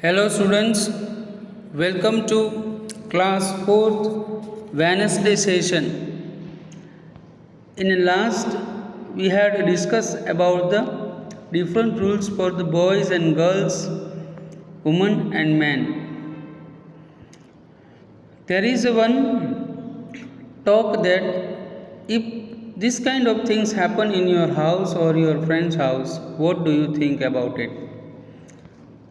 Hello students, welcome to class 4th Wednesday session. In the last we had discussed about the different rules for the boys and girls, women and men. There is a one talk that if this kind of things happen in your house or your friend's house, what do you think about it?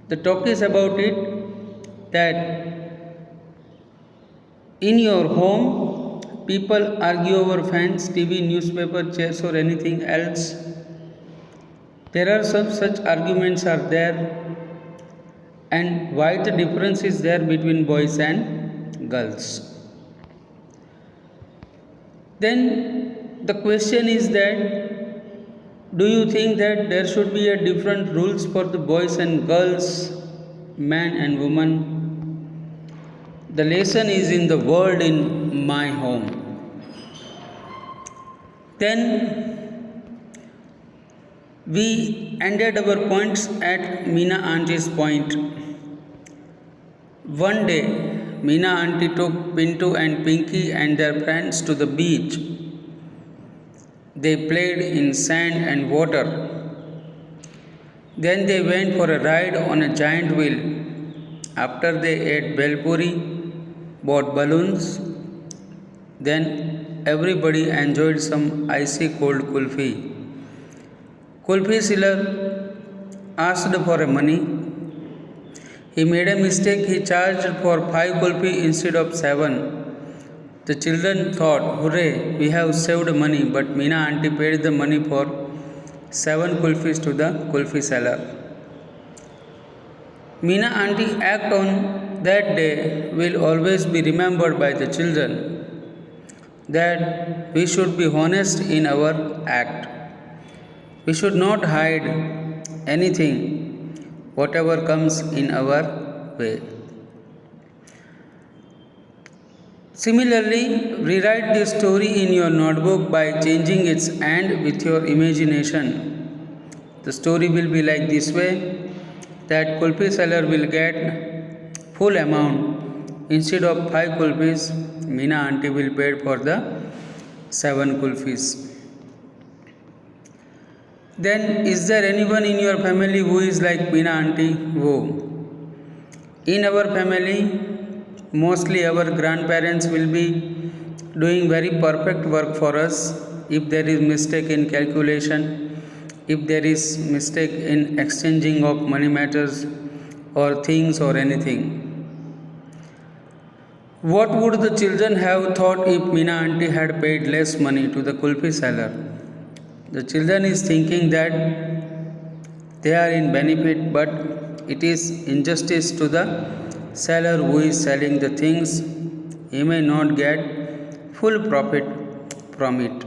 The talk is about it that in your home people argue over fans, TV, newspaper, chairs or anything else. There are some such arguments are there, and why the difference is there between boys and girls. Then the question is that do you think that there should be a different rules for the boys and girls, man and woman? The lesson is in the world in my home. Then we ended our points at Meena auntie's point. One day, Meena auntie took Pintu and Pinky and their friends to the beach. They played in sand and water. Then they went for a ride on a giant wheel. After they ate belpuri, bought balloons. Then everybody enjoyed some icy cold kulfi. Kulfi seller asked for money. He made a mistake. He charged for 5 kulfi instead of 7. The children thought, hooray, we have saved money, but Meena auntie paid the money for 7 kulfis to the kulfi seller. Meena auntie act on that day will always be remembered by the children, that we should be honest in our act. We should not hide anything, whatever comes in our way. Similarly, rewrite this story in your notebook by changing its end with your imagination. The story will be like this way, that kulfi seller will get full amount. Instead of 5 kulfis, Meena auntie will pay for the 7 kulfis. Then, is there anyone in your family who is like Meena auntie? Who? In our family, mostly our grandparents will be doing very perfect work for us. If there is mistake in calculation, if there is mistake in exchanging of money matters or things or anything. What would the children have thought if Meena auntie had paid less money to the kulfi seller? The children is thinking that they are in benefit, but it is injustice to the seller who is selling the things. He may not get full profit from it.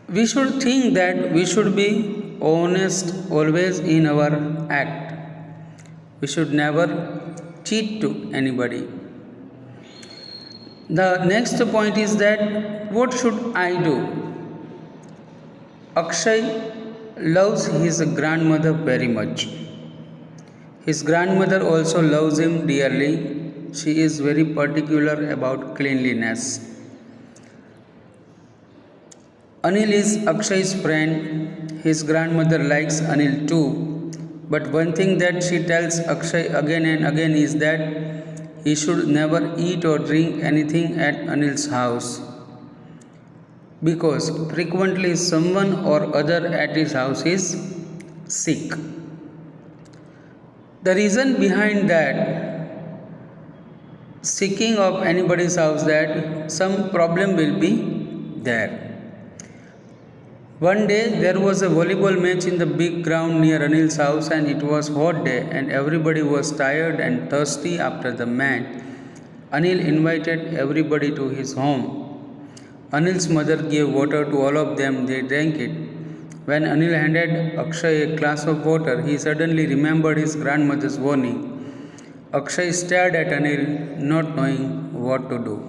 We should think that we should be honest always in our act. We should never cheat to anybody. The next point is that what should I do? Akshay loves his grandmother very much. His grandmother also loves him dearly. She is very particular about cleanliness. Anil is Akshay's friend. His grandmother likes Anil too. But one thing that she tells Akshay again and again is that he should never eat or drink anything at Anil's house, because frequently someone or other at his house is sick. The reason behind that seeking of anybody's house, that some problem will be there. One day there was a volleyball match in the big ground near Anil's house, and it was hot day and everybody was tired and thirsty after the match. Anil invited everybody to his home. Anil's mother gave water to all of them. They drank it. When Anil handed Akshay a glass of water, he suddenly remembered his grandmother's warning. Akshay stared at Anil, not knowing what to do.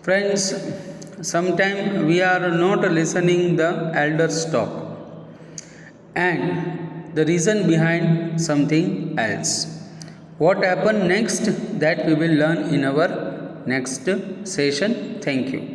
Friends, sometimes we are not listening the elders talk, and the reason behind something else. What happened next, that we will learn in our next session. Thank you.